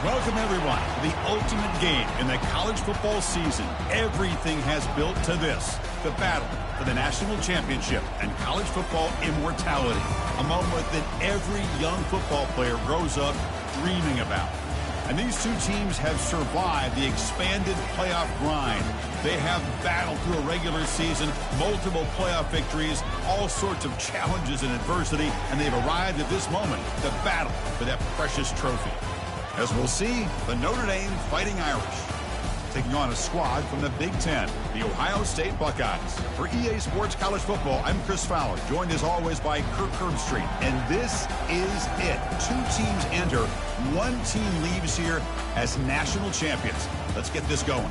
Welcome, everyone, to the ultimate game in the college football season. Everything has built to this, the battle for the national championship and college football immortality, a moment that every young football player grows up dreaming about. And these two teams have survived the expanded playoff grind. They have battled through a regular season, multiple playoff victories, all sorts of challenges and adversity, and they've arrived at this moment, the battle for that precious trophy. As we'll see, the Notre Dame Fighting Irish taking on a squad from the Big Ten, the Ohio State Buckeyes. For EA Sports College Football, I'm Chris Fowler, joined as always by Kirk Herbstreit. And this is it. Two teams enter, one team leaves here as national champions. Let's get this going.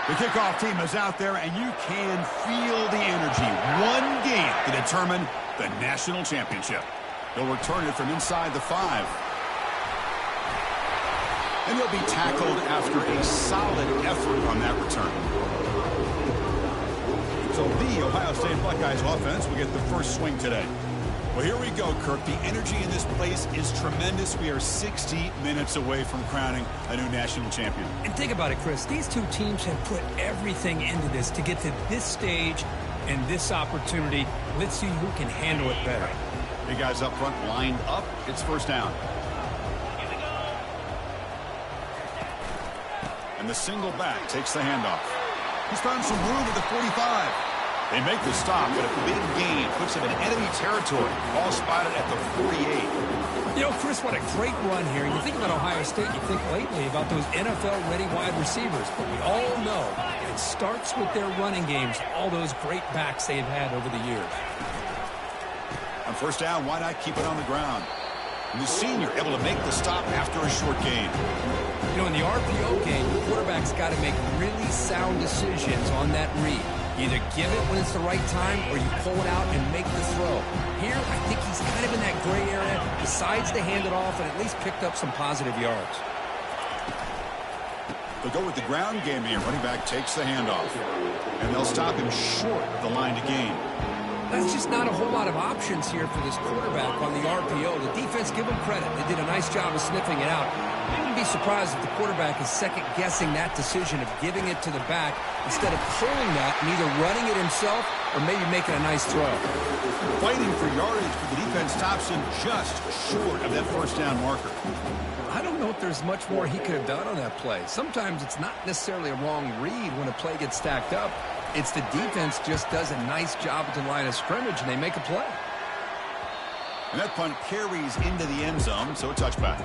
The kickoff team is out there, and you can feel the energy. One game to determine the national championship. He'll return it from inside the 5. And he'll be tackled after a solid effort on that return. So the Ohio State Buckeyes offense will get the first swing today. Well, here we go, Kirk. The energy in this place is tremendous. We are 60 minutes away from crowning a new national champion. And think about it, Chris. These two teams have put everything into this to get to this stage and this opportunity. Let's see who can handle it better. Big guys up front lined up. It's first down. And the single back takes the handoff. He's found some room at the 45. They make the stop, but a big gain puts him in enemy territory. All spotted at the 48. You know, Chris, what a great run here. You think about Ohio State, you think lately about those NFL-ready wide receivers. But we all know it starts with their running games, all those great backs they've had over the years. On first down, why not keep it on the ground? And the senior able to make the stop after a short gain. You know, in the RPO game, the quarterback's got to make really sound decisions on that read. Either give it when it's the right time or you pull it out and make the throw. Here, I think he's kind of in that gray area, decides to hand it off and at least picked up some positive yards. They'll go with the ground game here. Running back takes the handoff. And they'll stop him short of the line to gain. That's just not a whole lot of options here for this quarterback on the RPO. The defense, give them credit. They did a nice job of sniffing it out. I wouldn't be surprised if the quarterback is second-guessing that decision of giving it to the back instead of pulling that and either running it himself or maybe making a nice throw. Fighting for yardage, but the defense stops him just short of that first down marker. I don't know if there's much more he could have done on that play. Sometimes it's not necessarily a wrong read when a play gets stacked up. It's the defense just does a nice job at the line of scrimmage, and they make a play. And that punt carries into the end zone, so a touchback.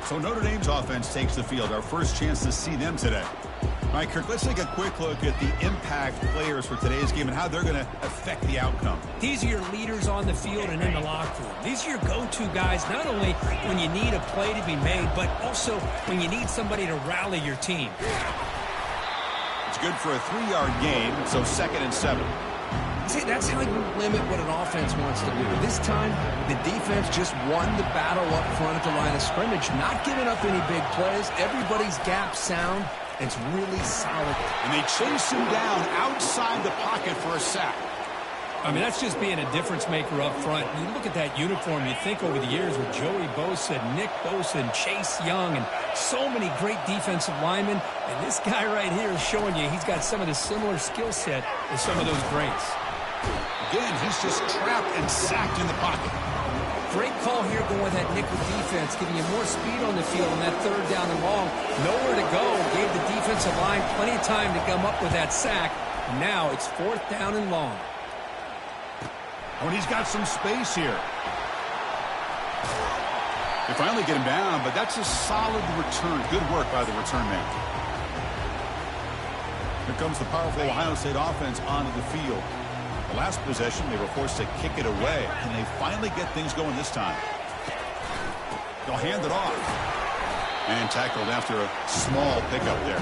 So Notre Dame's offense takes the field. Our first chance to see them today. All right, Kirk, let's take a quick look at the impact players for today's game and how they're going to affect the outcome. These are your leaders on the field and in the locker room. These are your go-to guys, not only when you need a play to be made, but also when you need somebody to rally your team. It's good for a 3-yard gain, so 2nd and 7. See, that's how you limit what an offense wants to do. This time, the defense just won the battle up front at the line of scrimmage, not giving up any big plays. Everybody's gap sound. It's really solid. And they chase him down outside the pocket for a sack. I mean, that's just being a difference maker up front. You look at that uniform, you think over the years with Joey Bosa, Nick Bosa, and Chase Young, and so many great defensive linemen. And this guy right here is showing you he's got some of the similar skill set as some of those greats. Again, he's just trapped and sacked in the pocket. Great call here going with that nickel defense, giving you more speed on the field on that 3rd down and long. Nowhere to go. Gave the defensive line plenty of time to come up with that sack. Now it's 4th down and long. Oh, and he's got some space here. They finally get him down, but that's a solid return. Good work by the return man. Here comes the powerful Ohio State offense onto the field. The last possession, they were forced to kick it away, and they finally get things going this time. They'll hand it off. And tackled after a small pickup there.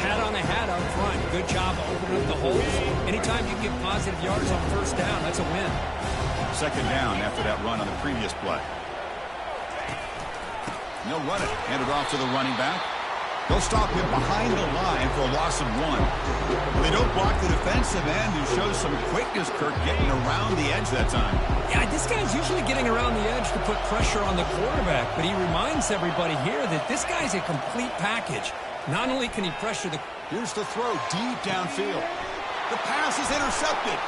Hat on the hat up front. Good job opening up the holes. Anytime you get positive yards on first down, that's a win. 2nd down after that run on the previous play. And they'll run it. Hand it off to the running back. They'll stop him behind the line for a loss of 1. They don't block the defensive end, who shows some quickness, Kirk, getting around the edge that time. Yeah, this guy's usually getting around the edge to put pressure on the quarterback, but he reminds everybody here that this guy's a complete package. Not only can he pressure the... Here's the throw deep downfield. The pass is intercepted.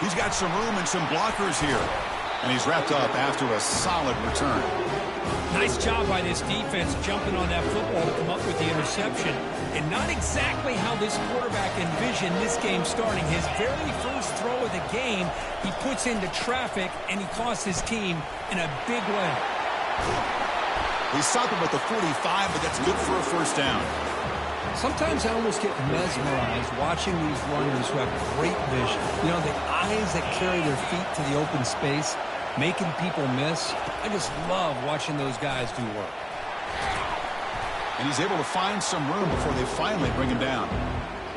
He's got some room and some blockers here. And he's wrapped up after a solid return. Nice job by this defense jumping on that football to come up with the interception. And not exactly how this quarterback envisioned this game starting. His very first throw of the game, he puts into traffic, and he costs his team in a big way. He stopped him at the 45, but that's good for a first down. Sometimes I almost get mesmerized watching these runners who have great vision. You know, the eyes that carry their feet to the open space, making people miss. I just love watching those guys do work. And he's able to find some room before they finally bring him down.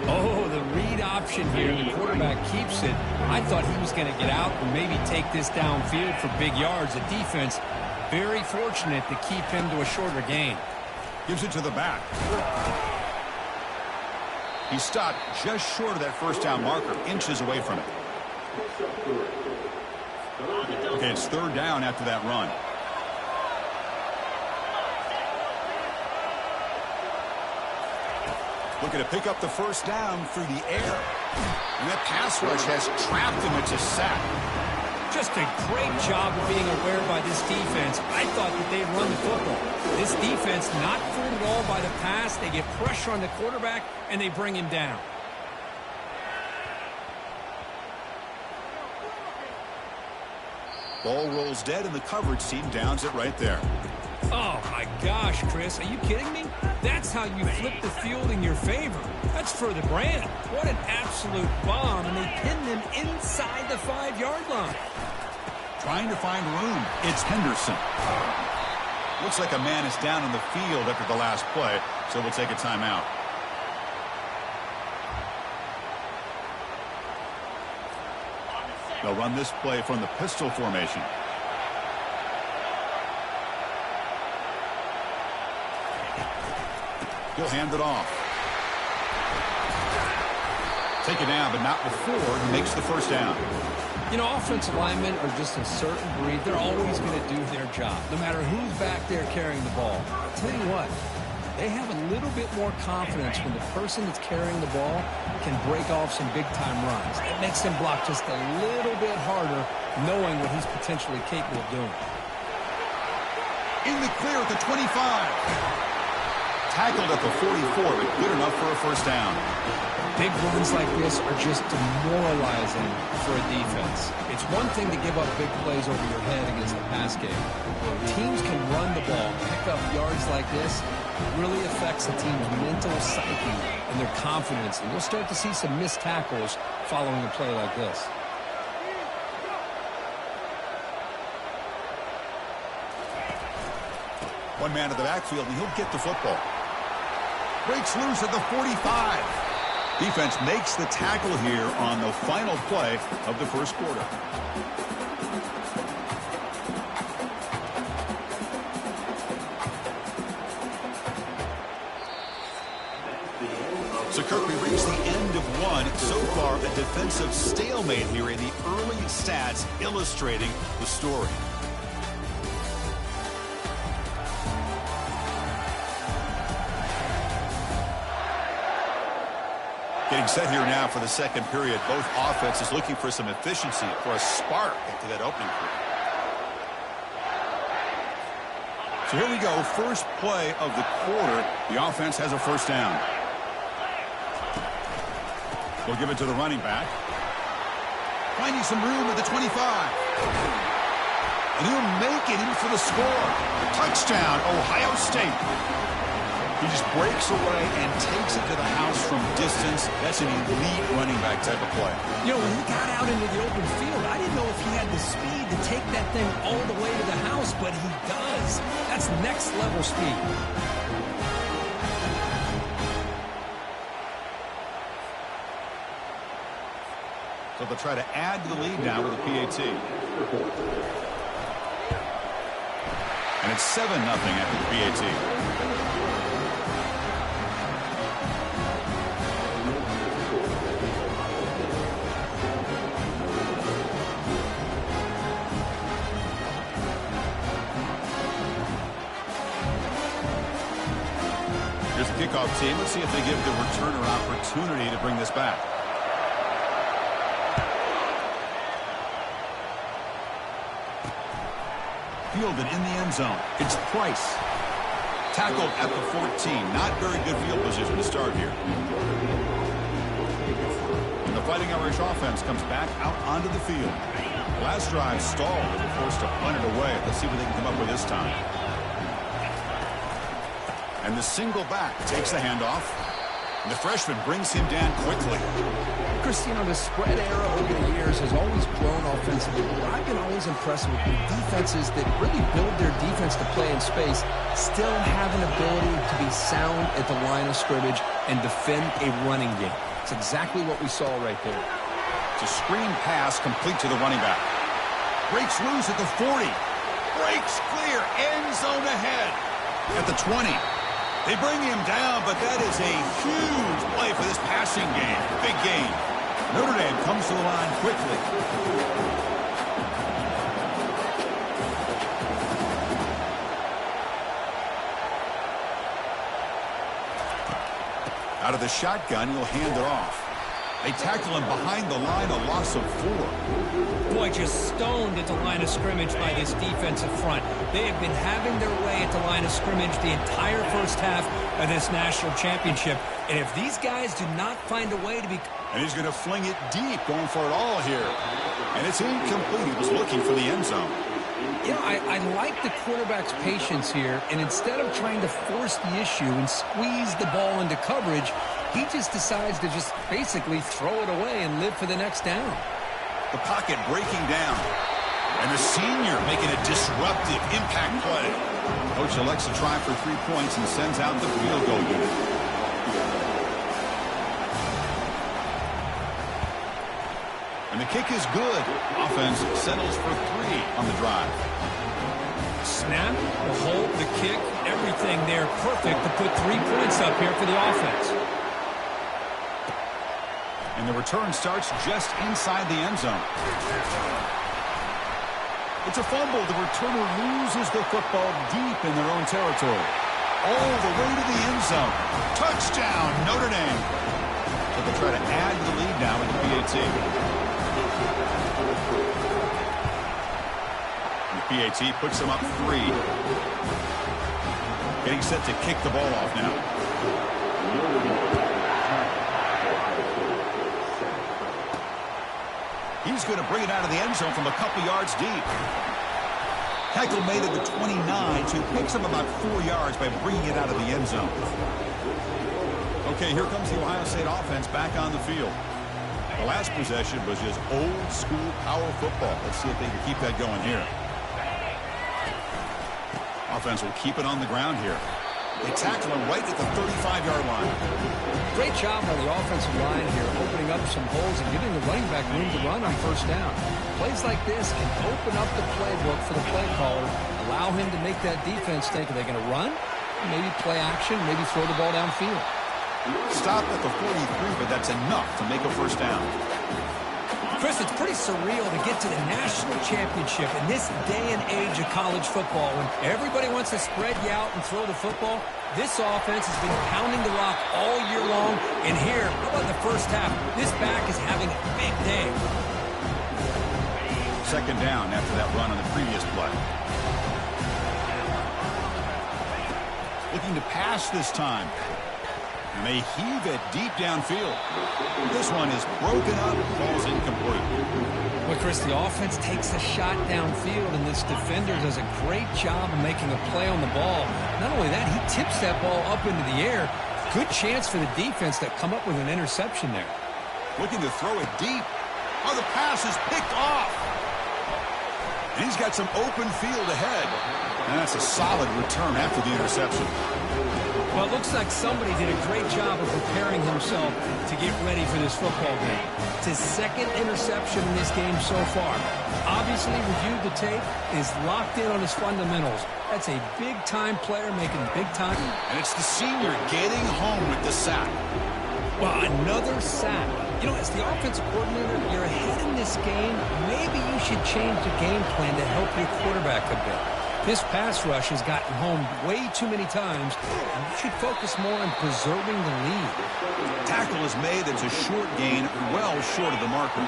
Oh, the read option here. The quarterback keeps it. I thought he was going to get out and maybe take this downfield for big yards. The defense very fortunate to keep him to a shorter gain. Gives it to the back. He stopped just short of that first down marker, inches away from it. Okay, it's third down after that run. Looking to pick up the first down through the air. And that pass rush has trapped him. It's a sack. Just a great job of being aware by this defense. I thought that they'd run the football. This defense not fooled at all by the pass. They get pressure on the quarterback, and they bring him down. Ball rolls dead, and the coverage team downs it right there. Oh, my gosh, Chris. Are you kidding me? That's how you flip the field in your favor. That's for the brand. What an absolute bomb, and they pin them inside the 5-yard line. Trying to find room. It's Henderson. Looks like a man is down in the field after the last play, so we'll take a timeout. They'll run this play from the pistol formation. He'll hand it off. Take it down, but not before he makes the first down. You know, offensive linemen are just a certain breed. They're always going to do their job, no matter who's back there carrying the ball. I'll tell you what, they have a little bit more confidence when the person that's carrying the ball can break off some big-time runs. It makes them block just a little bit harder, knowing what he's potentially capable of doing. In the clear at the 25. Tackled at the 44, but good enough for a first down. Big runs like this are just demoralizing for a defense. It's one thing to give up big plays over your head against the pass game. When teams can run the ball, pick up yards like this, it really affects the team's mental psyche and their confidence. And you'll start to see some missed tackles following a play like this. One man in the backfield, and he'll get the football. Breaks loose at the 45. Defense makes the tackle here on the final play of the first quarter. So, Kirk, we reached the end of one. So far, a defensive stalemate here in the early stats illustrating the story. Getting set here now for the second period. Both offenses looking for some efficiency, for a spark into that opening period. So here we go. First play of the quarter. The offense has a first down. We'll give it to the running back. Finding some room at the 25. And he'll make it in for the score. Touchdown, Ohio State. He just breaks away and takes it to the house from distance. That's an elite running back type of play. You know, when he got out into the open field, I didn't know if he had the speed to take that thing all the way to the house, but he does. That's next level speed. So they'll try to add to the lead now with a PAT. And it's 7-0 after the PAT. kickoff team. Let's see if they give the returner an opportunity to bring this back. Fielded in the end zone. It's Price. Tackled at the 14. Not very good field position to start here. And the Fighting Irish offense comes back out onto the field. Last drive stalled. They were forced to punt it away. Let's see what they can come up with this time. And the single back takes the handoff. And the freshman brings him down quickly. Chris, the spread era over the years has always grown offensively. But I've been always impressed with defenses that really build their defense to play in space, still have an ability to be sound at the line of scrimmage and defend a running game. It's exactly what we saw right there. It's a screen pass complete to the running back. Breaks loose at the 40. Breaks clear. End zone ahead. At the 20. They bring him down, but that is a huge play for this passing game. Big game. Notre Dame comes to the line quickly. Out of the shotgun, he'll hand it off. They tackle him behind the line, a loss of 4. Boy, just stoned at the line of scrimmage by this defensive front. They have been having their way at the line of scrimmage the entire first half of this national championship. And if these guys do not find a way to be... And he's going to fling it deep, going for it all here. And it's incomplete. He was looking for the end zone. You know, I like the quarterback's patience here, and instead of trying to force the issue and squeeze the ball into coverage, he just decides to just basically throw it away and live for the next down. The pocket breaking down. And the senior making a disruptive impact play. Coach elects to try for 3 points and sends out the field goal unit. And the kick is good. Offense settles for 3 on the drive. Snap, the hold, the kick, everything there perfect to put 3 points up here for the offense. And the return starts just inside the end zone. It's a fumble. The returner loses the football deep in their own territory. All the way to the end zone. Touchdown, Notre Dame. But they'll try to add to the lead now with the PAT. And the PAT puts them up 3. Getting set to kick the ball off now. He's going to bring it out of the end zone from a couple yards deep. Tackle made at the 29, so he picks up about 4 yards by bringing it out of the end zone. Okay, here comes the Ohio State offense back on the field. The last possession was just old-school power football. Let's see if they can keep that going here. Offense will keep it on the ground here. They tackle him right at the 35-yard line. Great job by the offensive line here, opening up some holes and giving the running back room to run on first down. Plays like this can open up the playbook for the play caller, allow him to make that defense think, are they going to run? Maybe play action, maybe throw the ball downfield. Stopped at the 43, but that's enough to make a first down. Chris, it's pretty surreal to get to the national championship in this day and age of college football when everybody wants to spread you out and throw the football. This offense has been pounding the rock all year long, and here, how about the first half? This back is having a big day. Second down after that run on the previous play. Looking to pass this time. And they heave it deep downfield. This one is broken up, falls incomplete. Well, Chris, the offense takes a shot downfield, and this defender does a great job of making a play on the ball. Not only that, he tips that ball up into the air. Good chance for the defense to come up with an interception there. Looking to throw it deep. Oh, the pass is picked off. And he's got some open field ahead. And that's a solid return after the interception. Well, it looks like somebody did a great job of preparing himself to get ready for this football game. It's his second interception in this game so far. Obviously, reviewed the tape, is locked in on his fundamentals. That's a big-time player making big-time. And it's the senior getting home with the sack. Well, another sack. You know, as the offensive coordinator, you're ahead in this game. Maybe you should change the game plan to help your quarterback a bit. This pass rush has gotten home way too many times, and you should focus more on preserving the lead. Tackle is made. It's a short gain, well short of the marker.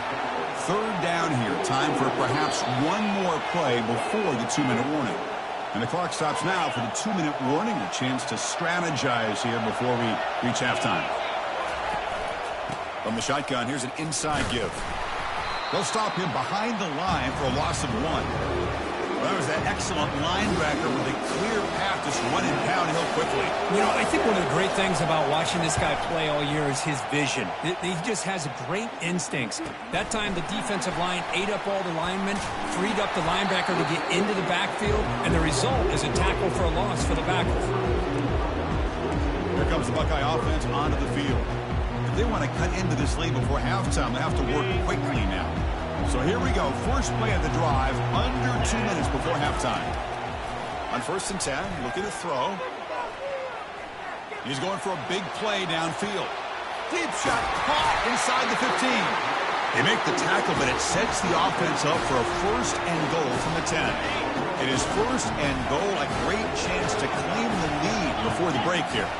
Third down here. Time for perhaps one more play before the 2-minute warning. And the clock stops now for the 2-minute warning. A chance to strategize here before we reach halftime. From the shotgun, here's an inside give. They'll stop him behind the line for a loss of 1. Well, that was that excellent linebacker with a clear path just running downhill quickly. You know, I think one of the great things about watching this guy play all year is his vision. He just has great instincts. That time, the defensive line ate up all the linemen, freed up the linebacker to get into the backfield, and the result is a tackle for a loss for the backer. Here comes the Buckeye offense onto the field. If they want to cut into this lead before halftime, they have to work quickly now. So here we go. First play of the drive, under 2 minutes before halftime. On 1st and 10, looking to throw. He's going for a big play downfield. Deep shot caught inside the 15. They make the tackle, but it sets the offense up for a 1st and goal from the 10. It is 1st and goal, a great chance to claim the lead before the break here.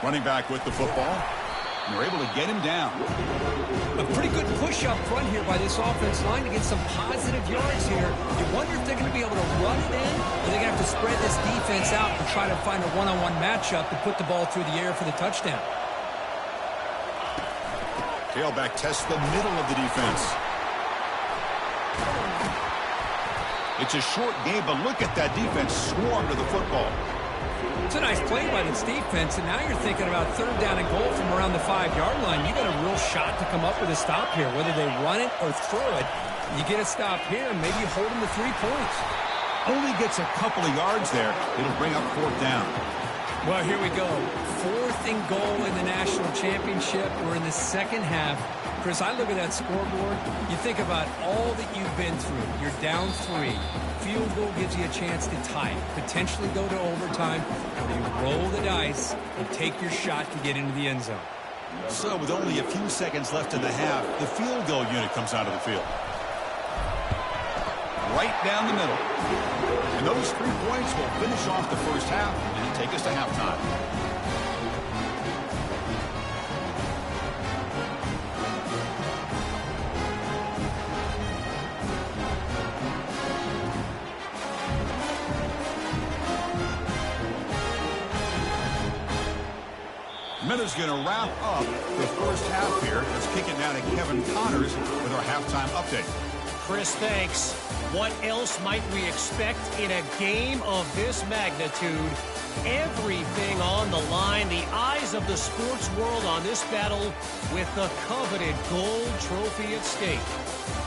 Running back with the football. And they're able to get him down. A pretty good push up front here by this offense line to get some positive yards here. You wonder if they're going to be able to run it in, or they're going to have to spread this defense out and try to find a one-on-one matchup to put the ball through the air for the touchdown. Tailback tests the middle of the defense. It's a short game, but look at that defense swarm to the football. It's a nice play by this defense, and now you're thinking about 3rd down and goal from around the 5-yard line. You got a real shot to come up with a stop here. Whether they run it or throw it, you get a stop here, and maybe you hold them to 3 points. Only gets a couple of yards there. It'll bring up 4th down. Well, here we go. 4th and goal in the national championship. We're in the second half. Chris, I look at that scoreboard. You think about all that you've been through. You're down 3. Field goal gives you a chance to tie it, potentially go to overtime, or you roll the dice and take your shot to get into the end zone. So with only a few seconds left in the half, the field goal unit comes out of the field. Right down the middle. And those 3 points will finish off the first half and take us to halftime. Minutes going to wrap up the first half here. Let's kick it now to Kevin Connors with our halftime update. Chris, thanks. What else might we expect in a game of this magnitude? Everything on the line. The eyes of the sports world on this battle with the coveted gold trophy at stake.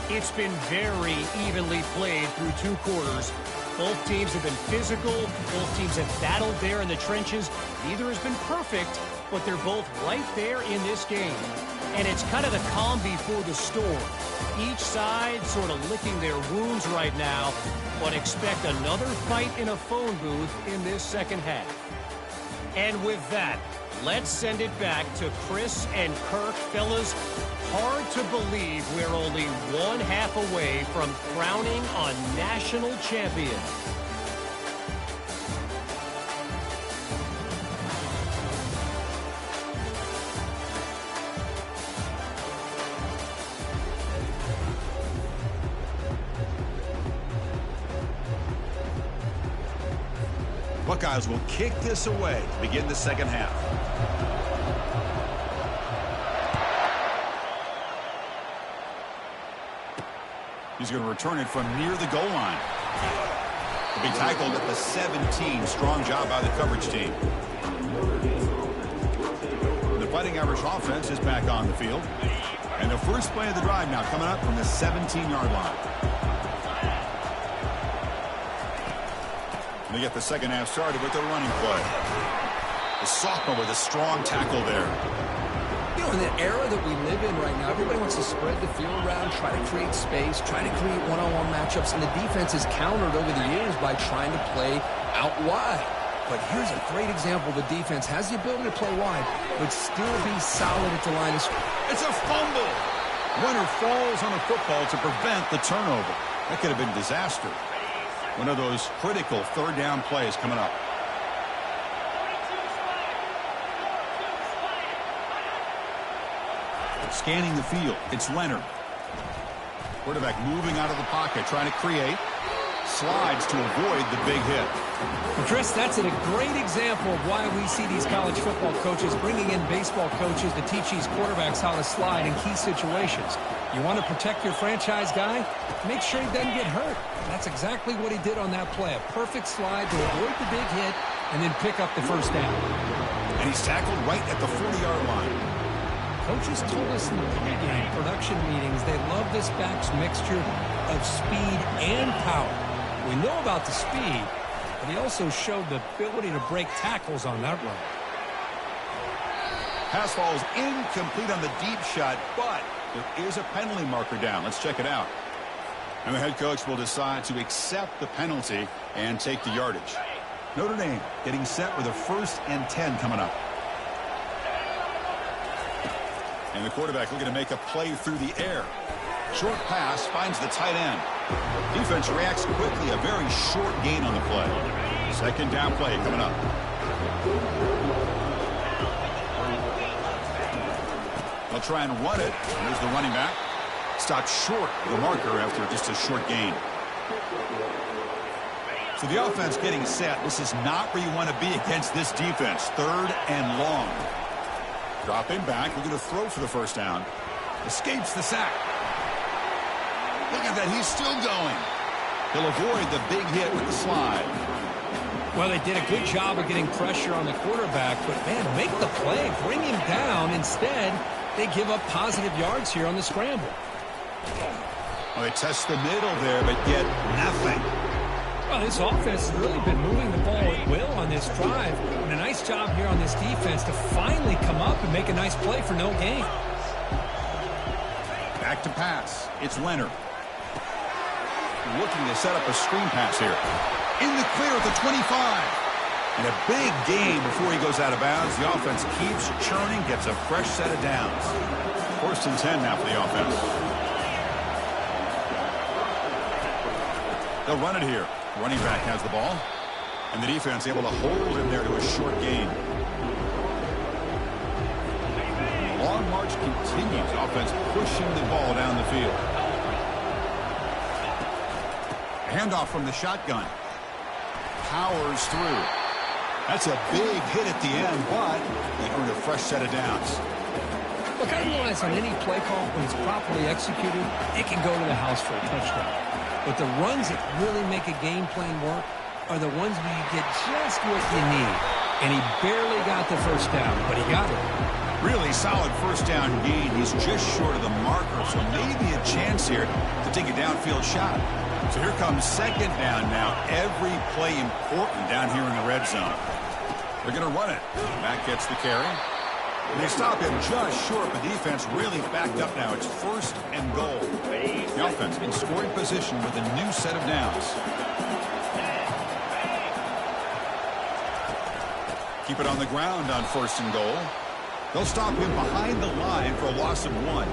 It's been very evenly played through 2 quarters. Both teams have been physical. Both teams have battled there in the trenches. Neither has been perfect, but they're both right there in this game. And it's kind of the calm before the storm. Each side sort of licking their wounds right now, but expect another fight in a phone booth in this second half. And with that, let's send it back to Chris and Kirk. Fellas, hard to believe we're only 1 half away from crowning a national champion. Buckeyes will kick this away to begin the second half. He's going to return it from near the goal line. To be tackled at the 17. Strong job by the coverage team. The Fighting Irish offense is back on the field. And the first play of the drive now coming up from the 17-yard line. They get the second half started with a running play. The sophomore with a strong tackle there. You know, in the era that we live in right now, everybody wants to spread the field around, try to create space, try to create one-on-one matchups, and the defense is countered over the years by trying to play out wide. But here's a great example. The defense has the ability to play wide, but still be solid at the line of scrimmage. It's a fumble. Runner falls on the football to prevent the turnover. That could have been disaster. One of those critical third down plays coming up. Scanning the field, it's Leonard. Quarterback moving out of the pocket, trying to create. Slides to avoid the big hit. Well, Chris, that's a great example of why we see these college football coaches bringing in baseball coaches to teach these quarterbacks how to slide in key situations. You want to protect your franchise guy? Make sure he doesn't get hurt. That's exactly what he did on that play. A perfect slide to avoid the big hit and then pick up the first down. And he's tackled right at the 40-yard line. Coaches told us in the pregame production meetings they love this back's mixture of speed and power. We know about the speed, but he also showed the ability to break tackles on that run. Pass falls incomplete on the deep shot, but there is a penalty marker down. Let's check it out. And the head coach will decide to accept the penalty and take the yardage. Notre Dame getting set with a 1st and 10 coming up. And the quarterback looking to make a play through the air. Short pass finds the tight end. Defense reacts quickly. A very short gain on the play. 2nd down play coming up. They'll try and run it. There's the running back. Stopped short of the marker after just a short gain. So the offense getting set. This is not where you want to be against this defense. 3rd and long. Dropping back, looking to throw for the first down. Escapes the sack. Look at that, he's still going. He'll avoid the big hit with the slide. Well, they did a good job of getting pressure on the quarterback, but man, make the play, bring him down. Instead, they give up positive yards here on the scramble. Well, they test the middle there, but get nothing. Well, this offense has really been moving the ball at will on this drive. And a nice job here on this defense to finally come up and make a nice play for no gain. Back to pass. It's Leonard. Looking to set up a screen pass here. In the clear at the 25. And a big gain before he goes out of bounds. The offense keeps churning, gets a fresh set of downs. 1st and 10 now for the offense. They'll run it here. Running back has the ball. And the defense able to hold him there to a short gain. The long march continues. Offense pushing the ball down the field. Handoff from the shotgun. Powers through. That's a big hit at the end, but they earned a fresh set of downs. Look, I realize on any play call, when it's properly executed, it can go to the house for a touchdown. But the runs that really make a game plan work are the ones where you get just what you need. And he barely got the first down, but he got it. Really solid first down gain. He's just short of the marker, so maybe a chance here to take a downfield shot. So here comes 2nd down now. Every play important down here in the red zone. They're going to run it. Back gets the carry. They stop him just short. The defense really backed up now. It's 1st and goal. The offense in scoring position with a new set of downs. Keep it on the ground on 1st and goal. They'll stop him behind the line for a loss of 1.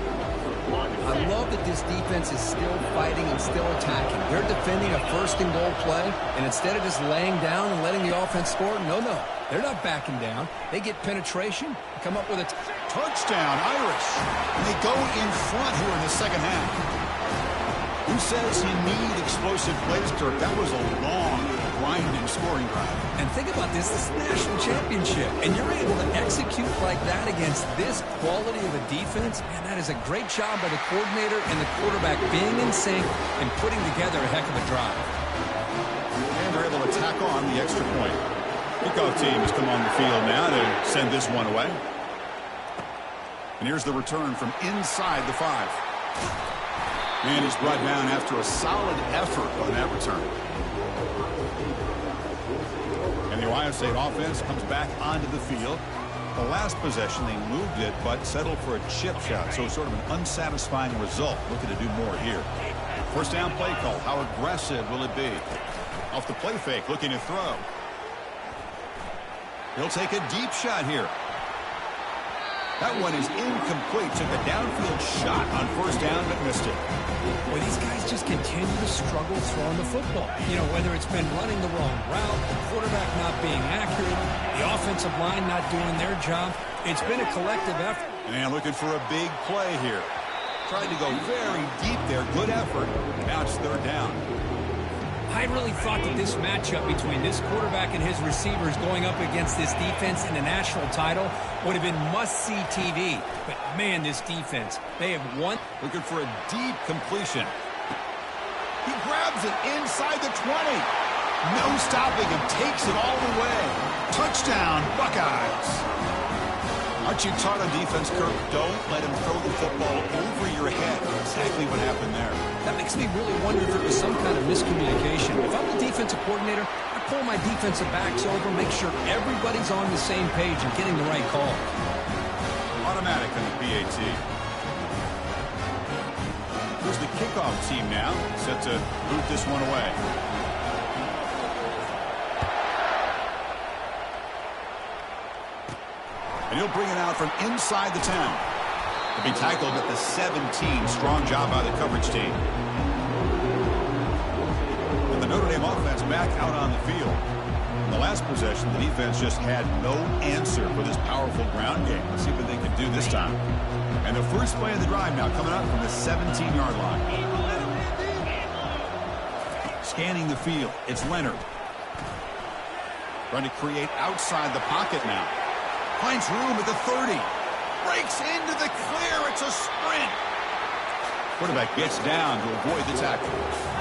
I love that this defense is still fighting and still attacking. They're defending a 1st and goal play, and instead of just laying down and letting the offense score, no. They're not backing down. They get penetration, come up with a touchdown, Irish. And they go in front here in the 2nd half. Who says you need explosive plays, Kirk? That was a long, grinding scoring drive. And think about this is the national championship, and you're able to execute like that against this quality of a defense, man, that is a great job by the coordinator and the quarterback being in sync and putting together a heck of a drive. And they're able to tack on the extra point. Kickoff team has come on the field now to send this one away. And here's the return from inside the 5. And he's brought down after a solid effort on that return. And the Ohio State offense comes back onto the field. The last possession, they moved it, but settled for a chip shot. So sort of an unsatisfying result. Looking to do more here. 1st down play call. How aggressive will it be? Off the play fake, looking to throw. He'll take a deep shot here. That one is incomplete. Took a downfield shot on first down, but missed it. Well, these guys just continue to struggle throwing the football. You know, whether it's been running the wrong route, the quarterback not being accurate, the offensive line not doing their job. It's been a collective effort. And looking for a big play here. Tried to go very deep there. Good effort. Now it's third down. I really thought that this matchup between this quarterback and his receivers going up against this defense in the national title would have been must-see TV. But, man, this defense, they have won. Looking for a deep completion. He grabs it inside the 20. No stopping him. Takes it all the way. Touchdown, Buckeyes. Aren't you taught on defense, Kirk? Don't let him throw the football over your head. Exactly what happened there. That makes me really wonder if it was some kind of miscommunication. If I'm the defensive coordinator, I pull my defensive backs over, make sure everybody's on the same page and getting the right call. Automatic on the PAT. Here's the kickoff team now, set to boot this one away. And he'll bring it out from inside the 10. He'll be tackled at the 17. Strong job by the coverage team. And the Notre Dame offense back out on the field. In the last possession, the defense just had no answer for this powerful ground game. Let's see what they can do this time. And the first play of the drive now coming up from the 17-yard line. Scanning the field, it's Leonard. Trying to create outside the pocket now. Finds room at the 30. Breaks into the clear. It's a sprint. Quarterback gets down to avoid the tackle.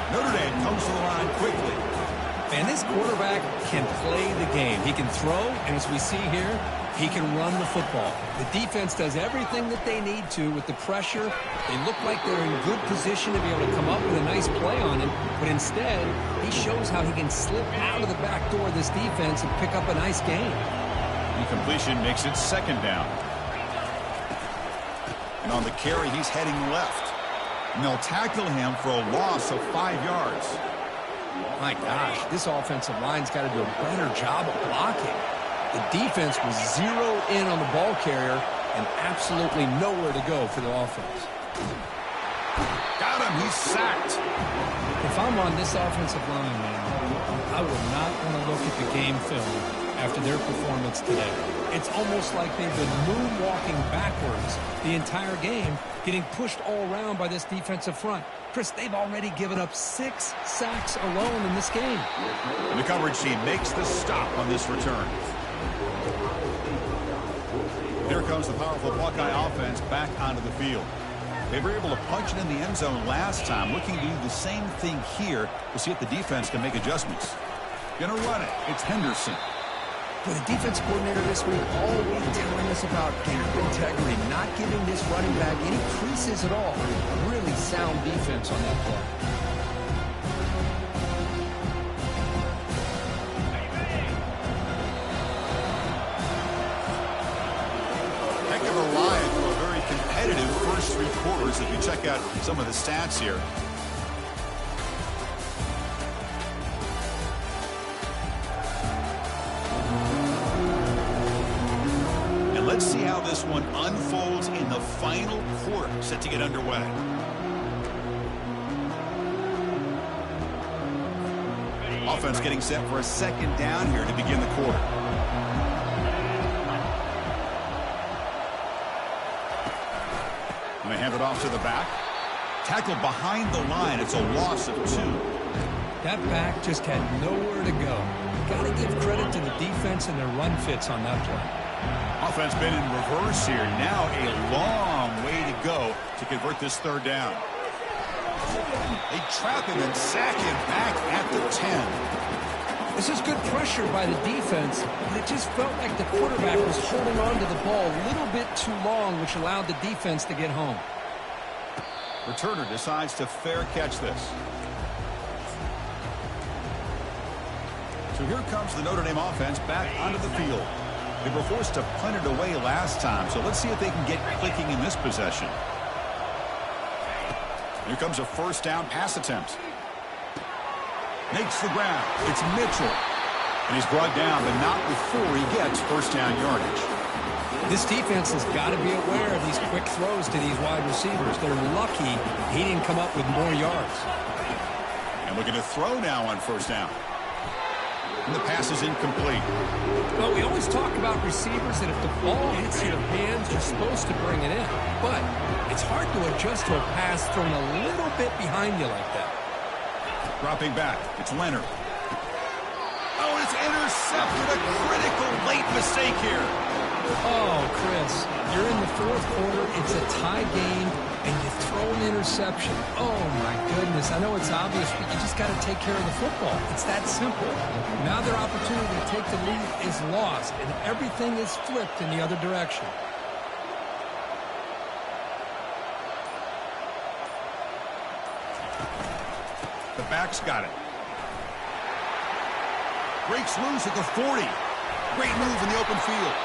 Notre Dame comes to the line quickly. And this quarterback can play the game. He can throw, and as we see here, he can run the football. The defense does everything that they need to with the pressure. They look like they're in good position to be able to come up with a nice play on him, but instead, he shows how he can slip out of the back door of this defense and pick up a nice gain. Incompletion makes it second down. And on the carry, he's heading left. And they'll tackle him for a loss of 5 yards. My gosh, this offensive line's got to do a better job of blocking. The defense was zeroed in on the ball carrier and absolutely nowhere to go for the offense. Got him. He's sacked. If I'm on this offensive line, man, I would not want to look at the game film after their performance today. It's almost like they've been moonwalking backwards the entire game, getting pushed all around by this defensive front. Chris, they've already given up 6 sacks alone in this game. And the coverage team makes the stop on this return. Here comes the powerful Buckeye offense back onto the field. They were able to punch it in the end zone last time, looking to do the same thing here to see if the defense can make adjustments. Gonna run it. It's Henderson. Well, the defense coordinator this week all week telling us about gap integrity, not giving this running back any creases at all. Really sound defense on that play. Heck of a ride for a very competitive first 3 quarters if you check out some of the stats here. Let's see how this one unfolds in the final quarter, set to get underway. Offense getting set for a second down here to begin the quarter. And they hand it off to the back. Tackled behind the line. It's a loss of 2. That back just had nowhere to go. Got to give credit to the defense and their run fits on that play. Offense been in reverse here. Now a long way to go to convert this third down. They trap him and sack him back at the 10. This is good pressure by the defense, but it just felt like the quarterback was holding on to the ball a little bit too long, which allowed the defense to get home. Returner decides to fair catch this. So here comes the Notre Dame offense back onto the field. They were forced to punt it away last time, so let's see if they can get clicking in this possession. Here comes a first down pass attempt. Makes the grab. It's Mitchell. And he's brought down, but not before he gets first down yardage. This defense has got to be aware of these quick throws to these wide receivers. They're lucky he didn't come up with more yards. And looking to throw now on first down. And the pass is incomplete. Well, we always talk about receivers that if the ball hits your hands, you're supposed to bring it in. But it's hard to adjust to a pass thrown a little bit behind you like that. Dropping back, it's Leonard. Oh, it's intercepted. A critical late mistake here. Oh, Chris, you're in the fourth quarter. It's a tie game, and you throw an interception. Oh, my goodness. I know it's obvious, but you just got to take care of the football. It's that simple. Now their opportunity to take the lead is lost, and everything is flipped in the other direction. The back's got it. Breaks loose at the 40. Great move in the open field.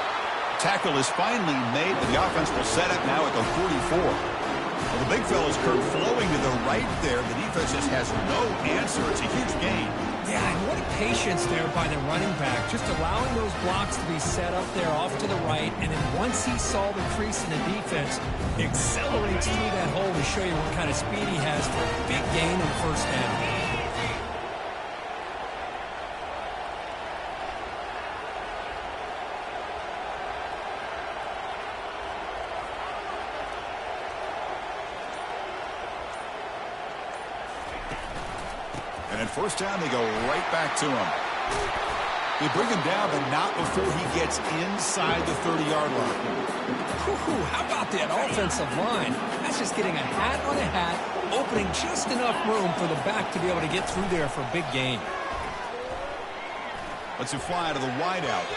Tackle is finally made, but the offense will set up now at the 44. Well, the big fella's curve flowing to the right there. The defense just has no answer. It's a huge gain. Yeah, and what patience there by the running back, just allowing those blocks to be set up there off to the right, and then once he saw the crease in the defense, accelerates through that hole to show you what kind of speed he has for a big gain and first down. And at first down, they go right back to him. They bring him down, but not before he gets inside the 30-yard line. How about that offensive line? That's just getting a hat on a hat, opening just enough room for the back to be able to get through there for a big gain. Lets it fly to the wideout.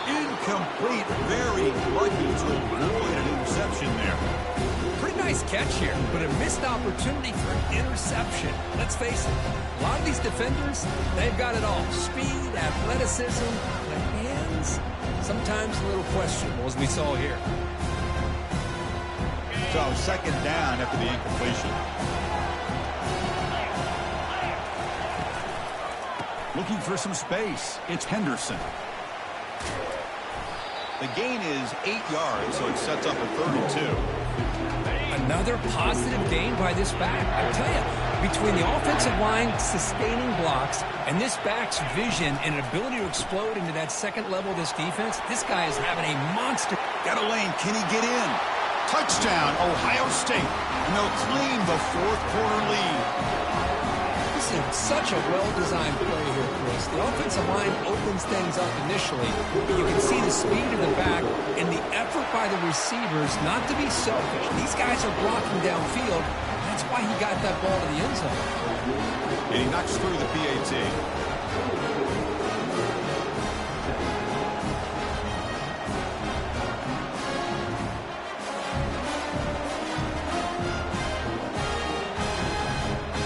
Incomplete. Very lucky to avoid an interception there. Pretty nice catch here, but a missed opportunity for an interception. Let's face it, a lot of these defenders, they've got it all. Speed, athleticism, the hands, sometimes a little questionable, as we saw here. So second down after the incompletion. Looking for some space. It's Henderson. The gain is 8 yards, so it sets up a 32. Another positive gain by this back. I tell you, between the offensive line sustaining blocks and this back's vision and ability to explode into that second level of this defense, this guy is having a monster. Got a lane. Can he get in? Touchdown, Ohio State. And they'll claim the fourth quarter lead. This is such a well-designed play here, Chris. The offensive line opens things up initially, but you can see the speed of the back and the effort by the receivers not to be selfish. These guys are blocking downfield. That's why he got that ball to the end zone. And he knocks through the PAT.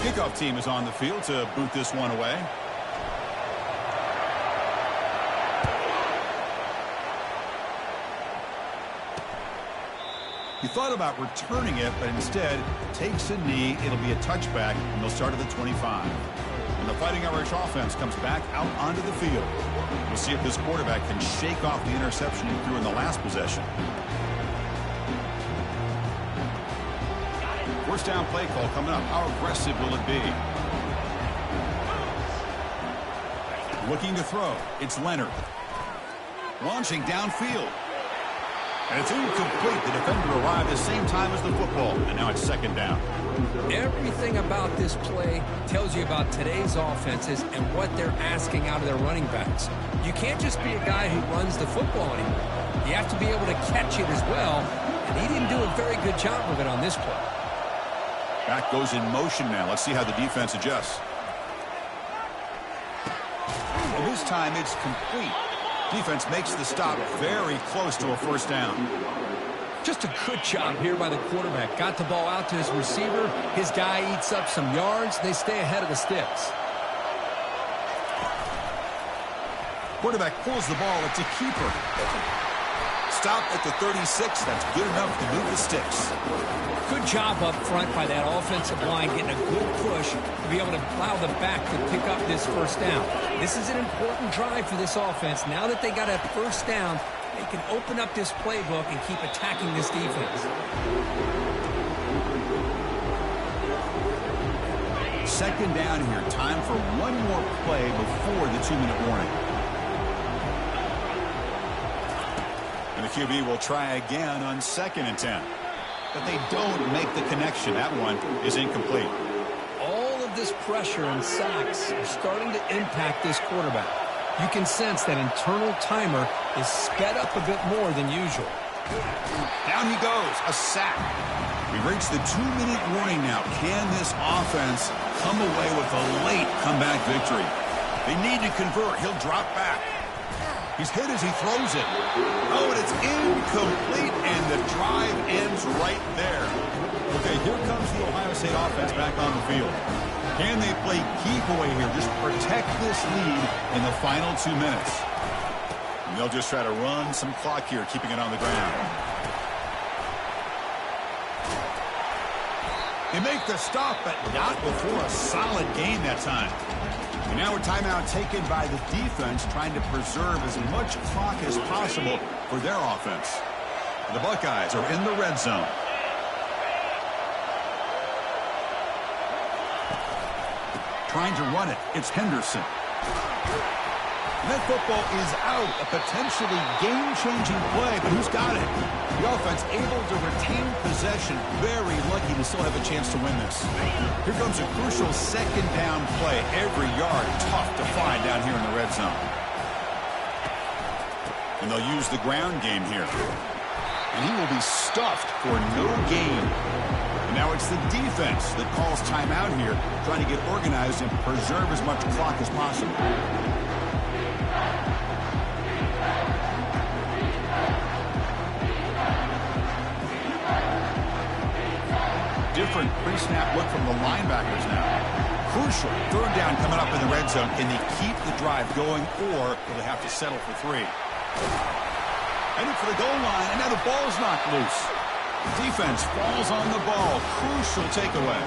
Kickoff team is on the field to boot this one away. He thought about returning it, but instead takes a knee. It'll be a touchback, and they'll start at the 25. And the Fighting Irish offense comes back out onto the field. We'll see if this quarterback can shake off the interception he threw in the last possession. First down play call coming up. How aggressive will it be? Looking to throw. It's Leonard. Launching downfield. And it's incomplete. The defender arrived at the same time as the football. And now it's second down. Everything about this play tells you about today's offenses and what they're asking out of their running backs. You can't just be a guy who runs the football anymore. You have to be able to catch it as well. And he didn't do a very good job of it on this play. Back goes in motion now. Let's see how the defense adjusts. And this time it's complete. Defense makes the stop very close to a first down. Just a good job here by the quarterback. Got the ball out to his receiver. His guy eats up some yards. They stay ahead of the sticks. Quarterback pulls the ball. It's a keeper. Stop at the 36. That's good enough to move the sticks. Good job up front by that offensive line, getting a good push to be able to allow the back to pick up this first down. This is an important drive for this offense. Now that they got a first down, they can open up this playbook and keep attacking this defense. Second down here. Time for one more play before the 2-minute warning. And the QB will try again on 2nd and 10. But they don't make the connection. That one is incomplete. All of this pressure and sacks are starting to impact this quarterback. You can sense that internal timer is sped up a bit more than usual. Down he goes. A sack. We reach the 2-minute warning now. Can this offense come away with a late comeback victory? They need to convert. He'll drop back. He's hit as he throws it. Oh, and it's incomplete, and the drive ends right there. Okay, here comes the Ohio State offense back on the field. Can they play keep away here? Just protect this lead in the final 2 minutes. And they'll just try to run some clock here, keeping it on the ground. They make the stop, but not before a solid gain that time. And now a timeout taken by the defense, trying to preserve as much clock as possible for their offense. The Buckeyes are in the red zone. Trying to run it. It's Henderson. And that football is out. A potentially game-changing play, but who's got it? The offense able to retain possession. Very lucky to still have a chance to win this. Here comes a crucial second down play. Every yard tough to find down here in the red zone. And they'll use the ground game here. And he will be stuffed for no gain. And now it's the defense that calls timeout here, trying to get organized and preserve as much clock as possible. Different pre-snap look from the linebackers now. Crucial. Third down coming up in the red zone. Can they keep the drive going, or will they have to settle for 3? Heading for the goal line, and now the ball's knocked loose. Defense falls on the ball. Crucial takeaway.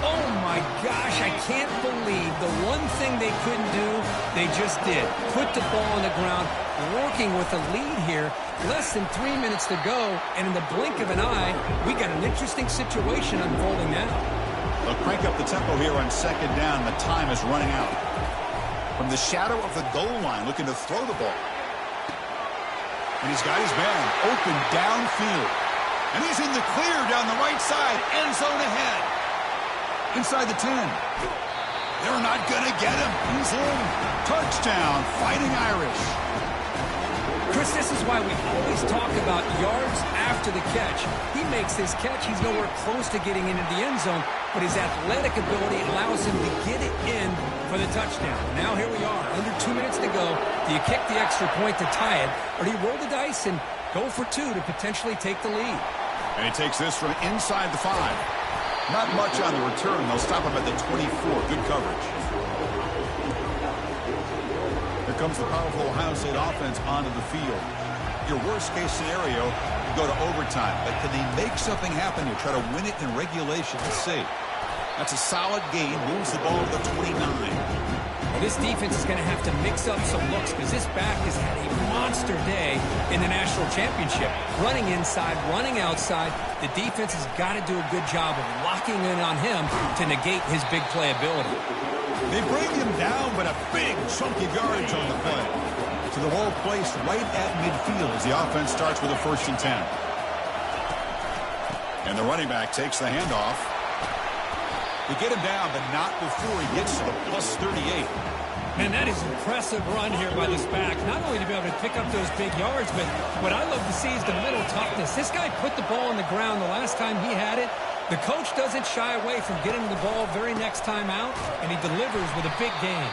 Oh, my gosh, I can't believe the one thing they couldn't do, they just did. Put the ball on the ground, working with a lead here. Less than 3 minutes to go, and in the blink of an eye, we got an interesting situation unfolding now. They'll crank up the tempo here on second down. The time is running out. From the shadow of the goal line, looking to throw the ball. And he's got his man open downfield. And he's in the clear down the right side. End zone ahead. Inside the 10. They're not going to get him. He's in. Touchdown, Fighting Irish. Chris, this is why we always talk about yards after the catch. He makes this catch. He's nowhere close to getting into the end zone, but his athletic ability allows him to get it in for the touchdown. Now here we are, under 2 minutes to go. Do you kick the extra point to tie it, or do you roll the dice and go for 2 to potentially take the lead? And he takes this from inside the 5. Not much on the return. They'll stop him at the 24. Good coverage. Here comes the powerful Ohio State offense onto the field. Your worst-case scenario, you go to overtime. But can they make something happen here? Try to win it in regulation. Let's see. That's a solid gain. Moves the ball to the 29. Well, this defense is going to have to mix up some looks because this back has had a monster day in the national championship. Running inside, running outside. The defense has got to do a good job of locking in on him to negate his big play ability. They bring him down, but a big chunk of yardage on the play. So the ball placed right at midfield as the offense starts with a 1st and 10. And the running back takes the handoff. They get him down, but not before he gets to the plus 38. Man, that is an impressive run here by this back. Not only to be able to pick up those big yards, but what I love to see is the mental toughness. This guy put the ball on the ground the last time he had it. The coach doesn't shy away from getting the ball very next time out, and he delivers with a big gain.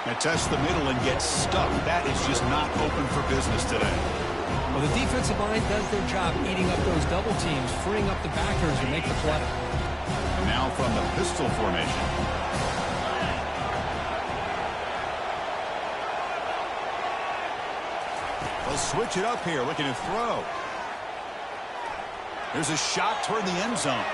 Now test the middle and get stuck. That is just not open for business today. Well, the defensive line does their job eating up those double teams, freeing up the backers to make the play. And now from the pistol formation. They'll switch it up here, looking to throw. There's a shot toward the end zone.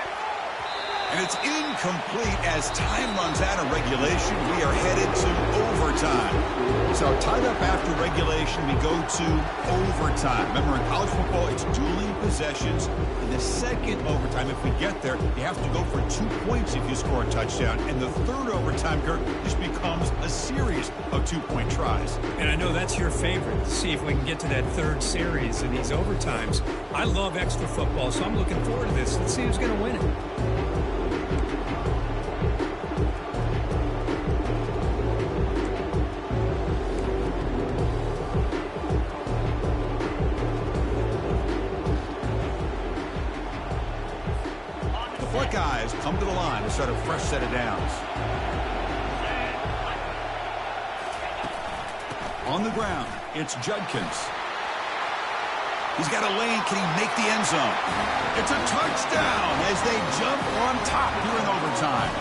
And it's incomplete as time runs out of regulation. We are headed to overtime. So tied up after regulation, we go to overtime. Remember, in college football, it's dueling possessions. In the second overtime, if we get there, you have to go for 2 points if you score a touchdown. And the third overtime, Kirk, just becomes a series of 2-point tries. And I know that's your favorite. See if we can get to that third series in these overtimes. I love extra football, so I'm looking forward to this. Let's see who's going to win it. Guys come to the line to start a fresh set of downs. On the ground, it's Judkins. He's got a lane. Can he make the end zone? It's a touchdown as they jump on top here in overtime.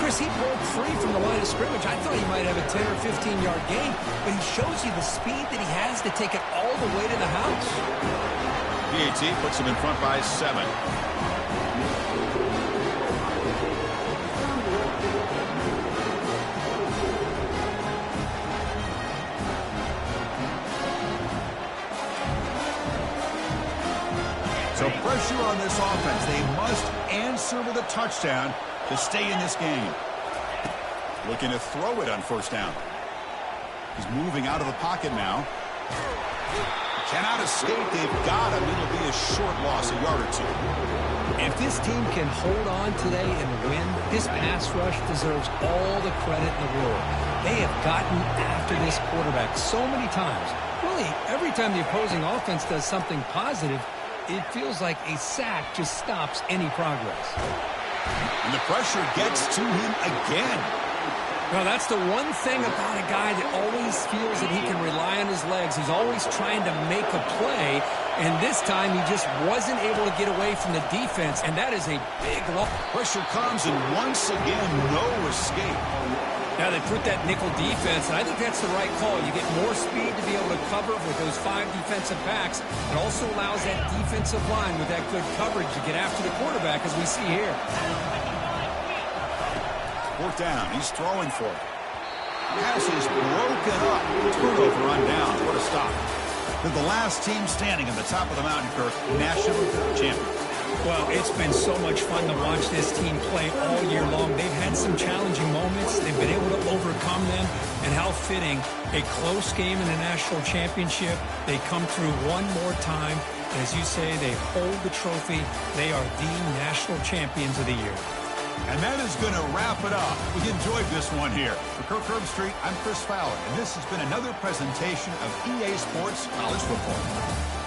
Chris, he broke free from the line of scrimmage. I thought he might have a 10 or 15-yard gain, but he shows you the speed that he has to take it all the way to the house. PAT puts him in front by 7. So pressure on this offense. They must answer with a touchdown to stay in this game. Looking to throw it on first down. He's moving out of the pocket now. Cannot escape. They've got him. It'll be a short loss, a yard or 2. If this team can hold on today and win, this pass rush deserves all the credit in the world. They have gotten after this quarterback so many times. Really, every time the opposing offense does something positive, it feels like a sack just stops any progress. And the pressure gets to him again. Well, that's the one thing about a guy that always feels that he can rely on his legs. He's always trying to make a play, and this time he just wasn't able to get away from the defense, and that is a big loss. Pressure comes, and once again, no escape. Now they put that nickel defense, and I think that's the right call. You get more speed to be able to cover with those 5 defensive backs. It also allows that defensive line with that good coverage to get after the quarterback, as we see here. 4th down. He's throwing for it. Pass is broken up. Turnover on downs. What a stop. They're the last team standing at the top of the mountain, Kirk. National champions. Well, it's been so much fun to watch this team play all year long. They've had some challenging moments. They've been able to overcome them. And how fitting, a close game in the national championship. They come through one more time. And as you say, they hold the trophy. They are the national champions of the year. And that is going to wrap it up. We enjoyed this one here. For Kirk Herbstreit, I'm Chris Fowler, and this has been another presentation of EA Sports College Football.